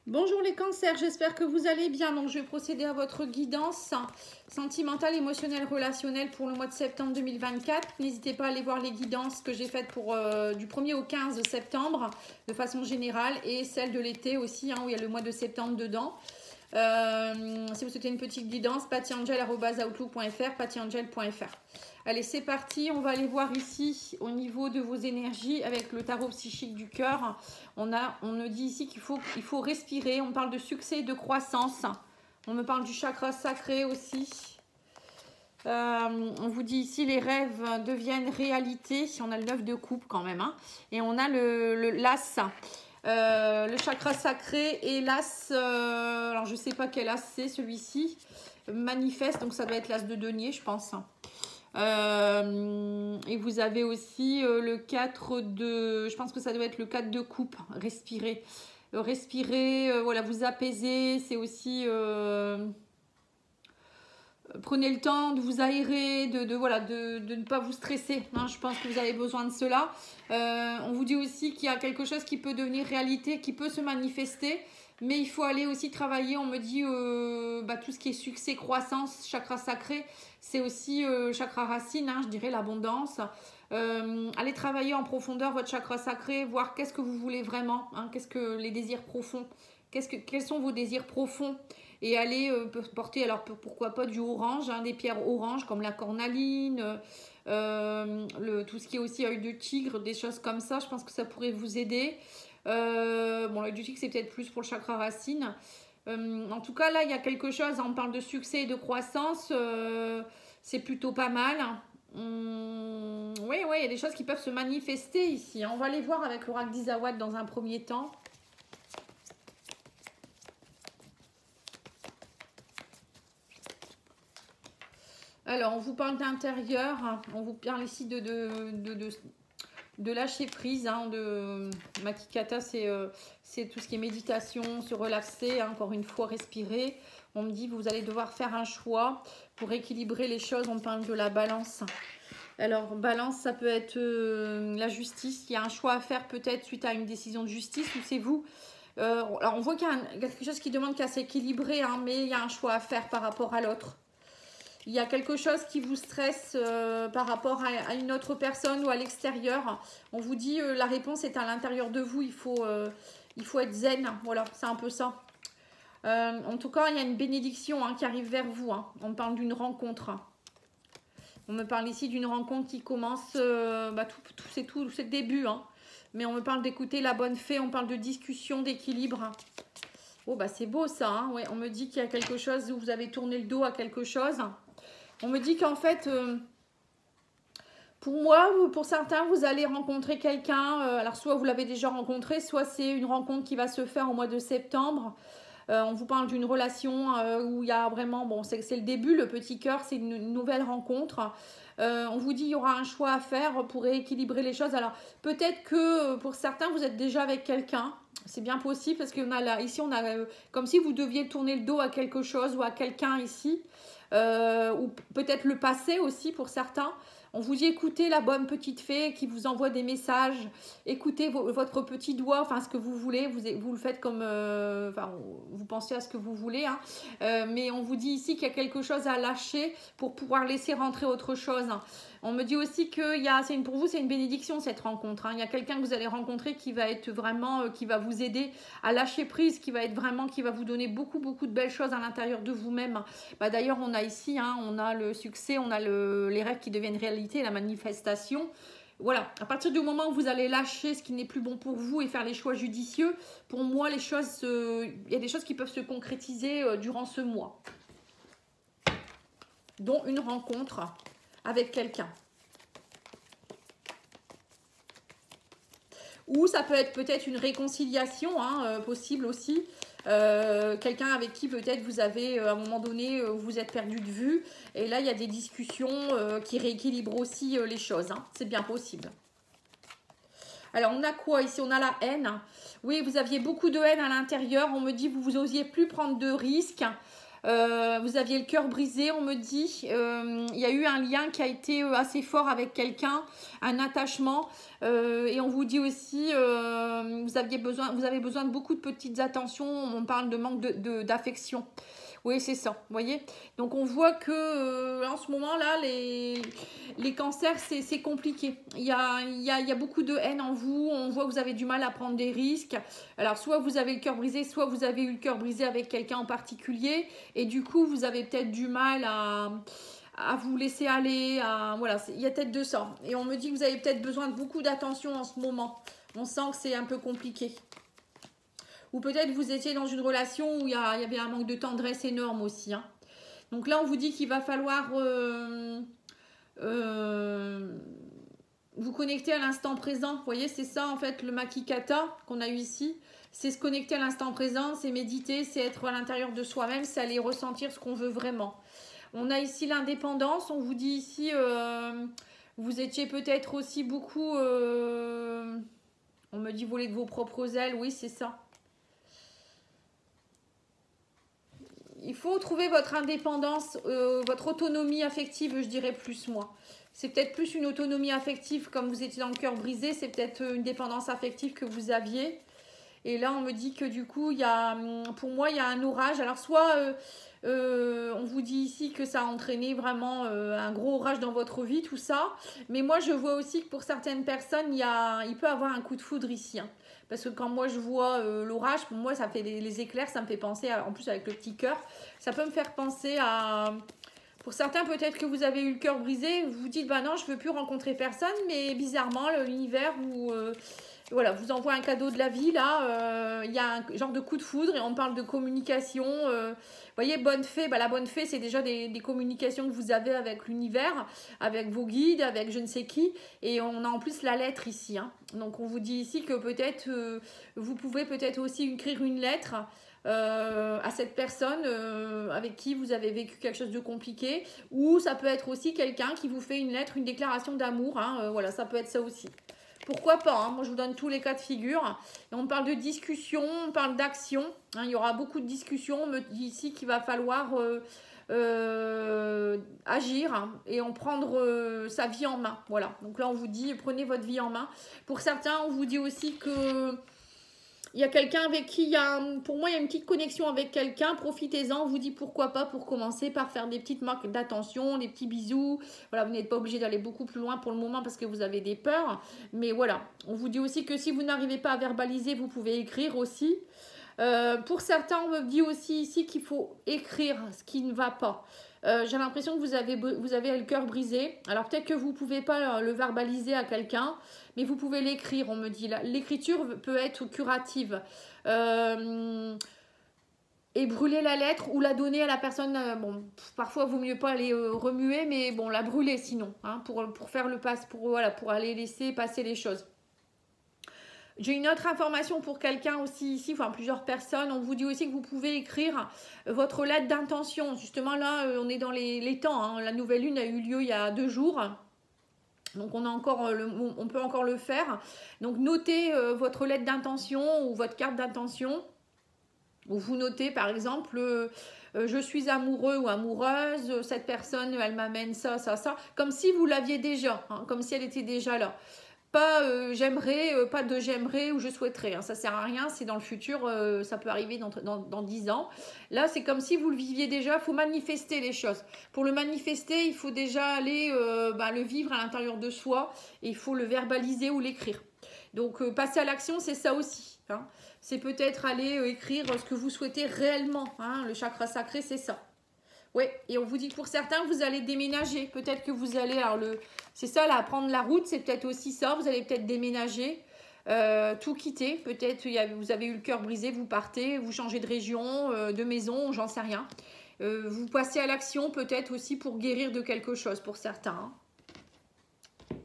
Bonjour les cancers, j'espère que vous allez bien. Donc je vais procéder à votre guidance sentimentale, émotionnelle, relationnelle pour le mois de septembre 2024. N'hésitez pas à aller voir les guidances que j'ai faites pour du 1er au 15 septembre de façon générale et celle de l'été aussi, où il y a le mois de septembre dedans. Si vous souhaitez une petite guidance, pattyangel@outlook.fr, pattyangel.fr. Allez, c'est parti. On va aller voir ici au niveau de vos énergies avec le tarot psychique du cœur. On nous dit ici qu'il faut respirer. On parle de succès et de croissance. On me parle du chakra sacré aussi. On vous dit ici les rêves deviennent réalité. On a le 9 de coupe quand même. Et on a l'as. Le chakra sacré et l'as, alors je ne sais pas quel as c'est celui-ci, manifeste, donc ça doit être l'as de denier je pense. Et vous avez aussi le 4 de, je pense que ça doit être le 4 de coupe, respirer. Respirer, voilà, vous apaiser, c'est aussi... prenez le temps de vous aérer, de ne pas vous stresser. Je pense que vous avez besoin de cela. On vous dit aussi qu'il y a quelque chose qui peut devenir réalité, qui peut se manifester. Mais il faut aller aussi travailler. On me dit tout ce qui est succès, croissance, chakra sacré. C'est aussi chakra racine, je dirais l'abondance. Allez travailler en profondeur votre chakra sacré, voir qu'est-ce que vous voulez vraiment. Qu'est-ce que les désirs profonds. Quels sont vos désirs profonds? Et aller porter, alors pourquoi pas du orange, des pierres oranges comme la cornaline, tout ce qui est aussi œil de tigre, des choses comme ça. Je pense que ça pourrait vous aider. Bon, l'œil du tigre, c'est peut-être plus pour le chakra racine. En tout cas, là, il y a quelque chose. On parle de succès et de croissance. C'est plutôt pas mal. Oui, il y a des choses qui peuvent se manifester ici. On va aller voir avec l'oracle d'Isawad dans un premier temps. Alors, on vous parle d'intérieur, on vous parle ici de lâcher prise, de Makikata, c'est tout ce qui est méditation, se relaxer, encore une fois, respirer. On me dit, vous allez devoir faire un choix pour équilibrer les choses, on parle de la balance. Alors, balance, ça peut être la justice, il y a un choix à faire peut-être suite à une décision de justice, ou c'est vous. Alors, on voit qu'il y a quelque chose qui demande qu'à s'équilibrer, mais il y a un choix à faire par rapport à l'autre. Il y a quelque chose qui vous stresse par rapport à une autre personne ou à l'extérieur. On vous dit la réponse est à l'intérieur de vous. Il faut être zen. Voilà, c'est un peu ça. En tout cas, il y a une bénédiction qui arrive vers vous. On parle d'une rencontre. On me parle ici d'une rencontre qui commence. C'est le début. Mais on me parle d'écouter la bonne fée. On parle de discussion, d'équilibre. Oh, c'est beau ça. Ouais, on me dit qu'il y a quelque chose où vous avez tourné le dos à quelque chose. On me dit qu'en fait, pour moi, pour certains, vous allez rencontrer quelqu'un. Alors, soit vous l'avez déjà rencontré, soit c'est une rencontre qui va se faire au mois de septembre. On vous parle d'une relation où il y a vraiment, bon, c'est le début, le petit cœur, c'est une nouvelle rencontre. On vous dit qu'il y aura un choix à faire pour rééquilibrer les choses. Alors, peut-être que pour certains, vous êtes déjà avec quelqu'un. C'est bien possible parce qu'on a là, ici, on a comme si vous deviez tourner le dos à quelque chose ou à quelqu'un ici. Ou peut-être le passé aussi pour certains. On vous dit écoutez la bonne petite fée qui vous envoie des messages, écoutez votre petit doigt, enfin ce que vous voulez, vous le faites comme, vous pensez à ce que vous voulez, mais on vous dit ici qu'il y a quelque chose à lâcher pour pouvoir laisser rentrer autre chose. On me dit aussi que pour vous c'est une bénédiction cette rencontre. Il y a quelqu'un que vous allez rencontrer qui va être vraiment, qui va vous aider à lâcher prise, qui va vous donner beaucoup de belles choses à l'intérieur de vous-même. D'ailleurs on a ici, on a le succès, on a les rêves qui deviennent réalité, la manifestation. Voilà, à partir du moment où vous allez lâcher ce qui n'est plus bon pour vous et faire les choix judicieux, pour moi il y a des choses qui peuvent se concrétiser durant ce mois. Dont une rencontre avec quelqu'un. Ou ça peut être peut-être une réconciliation, possible aussi. Quelqu'un avec qui peut-être vous avez, à un moment donné, vous êtes perdu de vue. Et là, il y a des discussions qui rééquilibrent aussi les choses. C'est bien possible. Alors, on a quoi ici? On a la haine. Oui, vous aviez beaucoup de haine à l'intérieur. On me dit que vous n'osiez plus prendre de risques. Vous aviez le cœur brisé, on me dit. Il y a eu un lien qui a été assez fort avec quelqu'un, un attachement. Et on vous dit aussi, vous avez besoin de beaucoup de petites attentions. On parle de manque d'affection. Oui, c'est ça, vous voyez. Donc, on voit que en ce moment-là, les cancers, c'est compliqué. Il y a beaucoup de haine en vous. On voit que vous avez du mal à prendre des risques. Alors, soit vous avez le cœur brisé, soit vous avez eu le cœur brisé avec quelqu'un en particulier. Et du coup, vous avez peut-être du mal à vous laisser aller. Voilà, il y a peut-être de ça. Et on me dit que vous avez peut-être besoin de beaucoup d'attention en ce moment. On sent que c'est un peu compliqué. Ou peut-être vous étiez dans une relation où il y avait un manque de tendresse énorme aussi. Hein. Donc là, on vous dit qu'il va falloir vous connecter à l'instant présent. Vous voyez, c'est ça en fait le Makikata qu'on a eu ici. C'est se connecter à l'instant présent, c'est méditer, c'est être à l'intérieur de soi-même, c'est aller ressentir ce qu'on veut vraiment. On a ici l'indépendance. On vous dit ici, vous étiez peut-être aussi beaucoup... on me dit voler de vos propres ailes. Oui, c'est ça. Il faut trouver votre indépendance, votre autonomie affective, je dirais plus moi. C'est peut-être plus une autonomie affective, comme vous étiez dans le cœur brisé, c'est peut-être une dépendance affective que vous aviez. Et là, on me dit que du coup, pour moi, il y a un orage. Alors, soit on vous dit ici que ça a entraîné vraiment un gros orage dans votre vie, tout ça. Mais moi, je vois aussi que pour certaines personnes, il peut avoir un coup de foudre ici. Hein. Parce que quand moi, je vois l'orage, pour moi, ça fait les éclairs, ça me fait penser, en plus avec le petit cœur, ça peut me faire penser à... Pour certains, peut-être que vous avez eu le cœur brisé, vous vous dites, bah non, je ne veux plus rencontrer personne, mais bizarrement, l'univers voilà, vous envoie un cadeau de la vie, là, il y a un genre de coup de foudre et on parle de communication. Vous voyez, bonne fée, bah, la bonne fée, c'est déjà des communications que vous avez avec l'univers, avec vos guides, avec je ne sais qui. Et on a en plus la lettre ici. Hein. Donc, on vous dit ici que peut-être, vous pouvez peut-être aussi écrire une lettre à cette personne avec qui vous avez vécu quelque chose de compliqué. Ou ça peut être aussi quelqu'un qui vous fait une lettre, une déclaration d'amour. Hein, voilà, ça peut être ça aussi. Pourquoi pas, hein. Moi je vous donne tous les cas de figure. Et on parle de discussion, on parle d'action. Hein, il y aura beaucoup de discussions. On me dit ici qu'il va falloir agir hein, et en prendre sa vie en main. Voilà. Donc là on vous dit prenez votre vie en main. Pour certains, on vous dit aussi que il y a quelqu'un avec qui pour moi, il y a une petite connexion avec quelqu'un. Profitez-en. On vous dit pourquoi pas pour commencer par faire des petites marques d'attention, des petits bisous. Voilà, vous n'êtes pas obligé d'aller beaucoup plus loin pour le moment parce que vous avez des peurs. Mais voilà, on vous dit aussi que si vous n'arrivez pas à verbaliser, vous pouvez écrire aussi. Pour certains, on me dit aussi ici qu'il faut écrire ce qui ne va pas. J'ai l'impression que vous avez le cœur brisé. Alors peut-être que vous ne pouvez pas le verbaliser à quelqu'un, mais vous pouvez l'écrire, on me dit. L'écriture peut être curative. Et brûler la lettre ou la donner à la personne. Bon, parfois, il vaut mieux pas aller remuer, mais bon, la brûler sinon, hein, pour faire le passe, pour aller laisser passer les choses. J'ai une autre information pour quelqu'un aussi ici, enfin plusieurs personnes. On vous dit aussi que vous pouvez écrire votre lettre d'intention. Justement là, on est dans les temps. Hein. La nouvelle lune a eu lieu il y a 2 jours. Donc on peut encore le faire. Donc notez votre lettre d'intention ou votre carte d'intention. Ou vous notez par exemple, je suis amoureux ou amoureuse, cette personne elle m'amène ça, ça, ça. Comme si vous l'aviez déjà, hein, comme si elle était déjà là. Pas j'aimerais, pas de j'aimerais ou je souhaiterais. Hein. Ça ne sert à rien, c'est dans le futur, ça peut arriver dans 10 ans. Là, c'est comme si vous le viviez déjà, il faut manifester les choses. Pour le manifester, il faut déjà aller le vivre à l'intérieur de soi et il faut le verbaliser ou l'écrire. Donc, passer à l'action, c'est ça aussi. Hein. C'est peut-être aller écrire ce que vous souhaitez réellement. Hein. Le chakra sacré, c'est ça. Oui, et on vous dit que pour certains, vous allez déménager. Peut-être que vous allez... c'est ça, là, prendre la route, c'est peut-être aussi ça. Vous allez peut-être déménager, tout quitter. Peut-être vous avez eu le cœur brisé, vous partez, vous changez de région, de maison, j'en sais rien. Vous passez à l'action peut-être aussi pour guérir de quelque chose pour certains. Hein.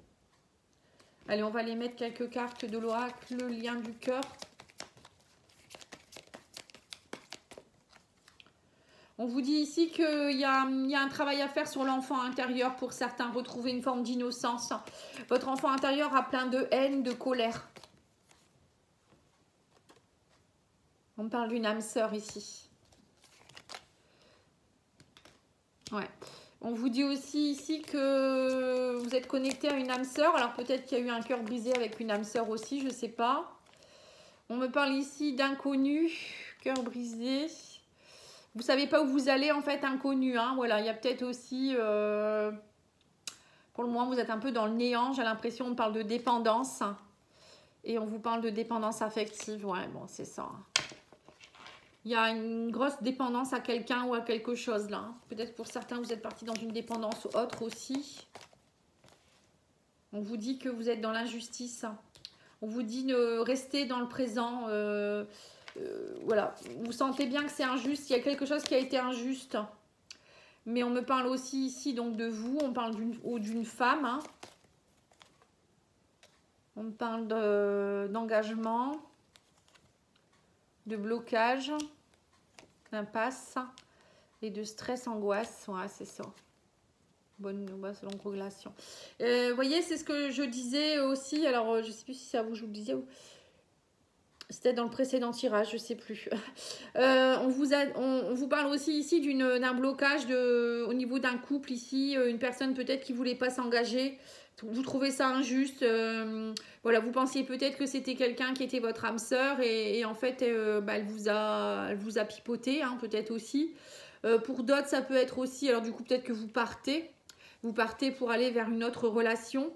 Allez, on va aller mettre quelques cartes de l'oracle, le lien du cœur. On vous dit ici qu'il y a un travail à faire sur l'enfant intérieur pour certains, retrouver une forme d'innocence. Votre enfant intérieur a plein de haine, de colère. On parle d'une âme sœur ici. Ouais. On vous dit aussi ici que vous êtes connecté à une âme sœur. Alors peut-être qu'il y a eu un cœur brisé avec une âme sœur aussi, je ne sais pas. On me parle ici d'inconnu, cœur brisé. Vous ne savez pas où vous allez en fait, inconnu. Hein, voilà, il y a peut-être aussi... pour le moment, vous êtes un peu dans le néant. J'ai l'impression qu'on parle de dépendance. Et on vous parle de dépendance affective. Ouais, bon, c'est ça. Il y a une grosse dépendance à quelqu'un ou à quelque chose là. Peut-être pour certains, vous êtes parti dans une dépendance autre aussi. On vous dit que vous êtes dans l'injustice. On vous dit de rester dans le présent. Voilà. Vous sentez bien que c'est injuste. Il y a quelque chose qui a été injuste. Mais on me parle aussi ici donc de vous. On parle d'une femme. Hein. On me parle d'engagement, de blocage, d'impasse et de stress, angoisse. Ouais, c'est ça. Bonne longue relation. Vous voyez, c'est ce que je disais aussi. Alors, je ne sais plus si c'est à vous que je vous le disais. C'était dans le précédent tirage, je ne sais plus. On vous parle aussi ici d'un blocage au niveau d'un couple ici. Une personne peut-être qui ne voulait pas s'engager. Vous trouvez ça injuste. Voilà, vous pensiez peut-être que c'était quelqu'un qui était votre âme sœur. Et en fait, elle vous a pipoté, hein, peut-être aussi. Pour d'autres, ça peut être aussi... Alors du coup, peut-être que vous partez. Vous partez pour aller vers une autre relation.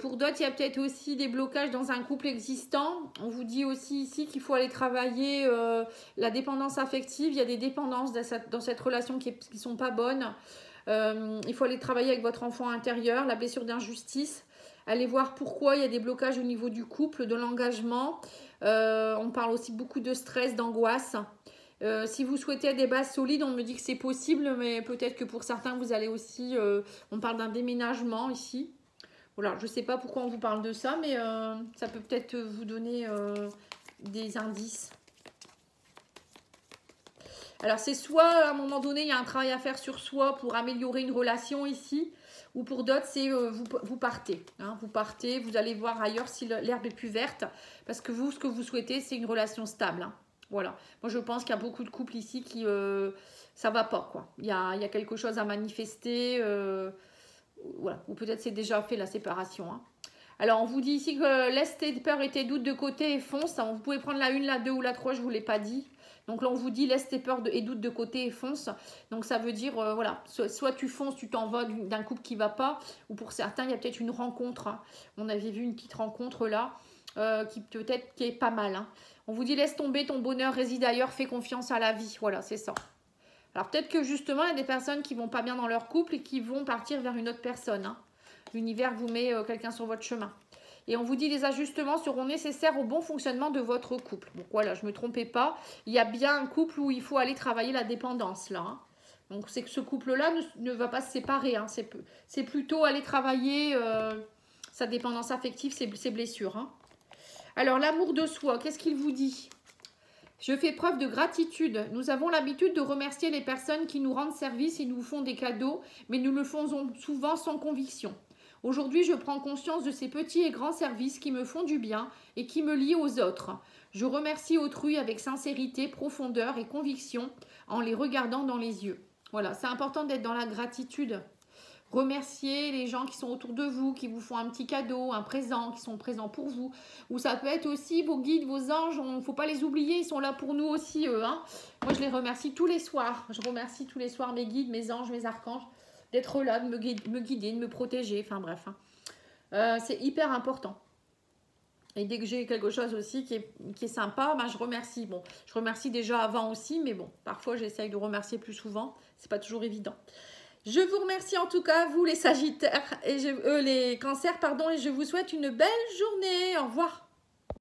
Pour d'autres, il y a peut-être aussi des blocages dans un couple existant. On vous dit aussi ici qu'il faut aller travailler la dépendance affective. Il y a des dépendances dans cette relation qui ne sont pas bonnes. Il faut aller travailler avec votre enfant intérieur, la blessure d'injustice. Allez voir pourquoi il y a des blocages au niveau du couple, de l'engagement. On parle aussi beaucoup de stress, d'angoisse. Si vous souhaitez des bases solides, on me dit que c'est possible, mais peut-être que pour certains, vous allez aussi... on parle d'un déménagement ici. Voilà, je ne sais pas pourquoi on vous parle de ça, mais ça peut peut-être vous donner des indices. Alors, c'est soit à un moment donné, il y a un travail à faire sur soi pour améliorer une relation ici, ou pour d'autres, c'est vous partez. Hein, vous partez, vous allez voir ailleurs si l'herbe est plus verte, parce que vous, ce que vous souhaitez, c'est une relation stable. Hein. Voilà. Moi, je pense qu'il y a beaucoup de couples ici qui... ça va pas, quoi. Il y a quelque chose à manifester... voilà, ou peut-être c'est déjà fait la séparation. Hein. Alors, on vous dit ici que laisse tes peurs et tes doutes de côté et fonce. Vous pouvez prendre la 1, la 2 ou la 3, je ne vous l'ai pas dit. Donc là, on vous dit laisse tes peurs et doutes de côté et fonce. Donc ça veut dire, voilà, soit tu fonces, tu t'en vas d'un couple qui ne va pas, ou pour certains, il y a peut-être une rencontre. Hein. On avait vu une petite rencontre là, qui peut-être qui est pas mal. Hein. On vous dit laisse tomber ton bonheur, réside ailleurs, fais confiance à la vie. Voilà, c'est ça. Alors peut-être que justement, il y a des personnes qui vont pas bien dans leur couple et qui vont partir vers une autre personne. Hein. L'univers vous met quelqu'un sur votre chemin. Et on vous dit les ajustements seront nécessaires au bon fonctionnement de votre couple. Donc voilà, je ne me trompais pas. Il y a bien un couple où il faut aller travailler la dépendance là. Hein. Donc c'est que ce couple-là ne va pas se séparer. Hein. C'est plutôt aller travailler sa dépendance affective, ses blessures. Hein. Alors l'amour de soi, qu'est-ce qu'il vous dit ? Je fais preuve de gratitude. Nous avons l'habitude de remercier les personnes qui nous rendent service et nous font des cadeaux, mais nous le faisons souvent sans conviction. Aujourd'hui, je prends conscience de ces petits et grands services qui me font du bien et qui me lient aux autres. Je remercie autrui avec sincérité, profondeur et conviction en les regardant dans les yeux. Voilà, c'est important d'être dans la gratitude. Remercier les gens qui sont autour de vous, qui vous font un petit cadeau, un présent, qui sont présents pour vous. Ou ça peut être aussi vos guides, vos anges, il ne faut pas les oublier, ils sont là pour nous aussi, eux. Hein. Moi, je les remercie tous les soirs. Je remercie tous les soirs mes guides, mes anges, mes archanges, d'être là, de me guider, de me protéger, enfin bref. Hein. C'est hyper important. Et dès que j'ai quelque chose aussi qui est sympa, ben je remercie. Bon, je remercie déjà avant aussi, mais bon, parfois j'essaye de remercier plus souvent. C'est pas toujours évident. Je vous remercie en tout cas, vous les Sagittaires, et les Cancers, pardon, et je vous souhaite une belle journée. Au revoir.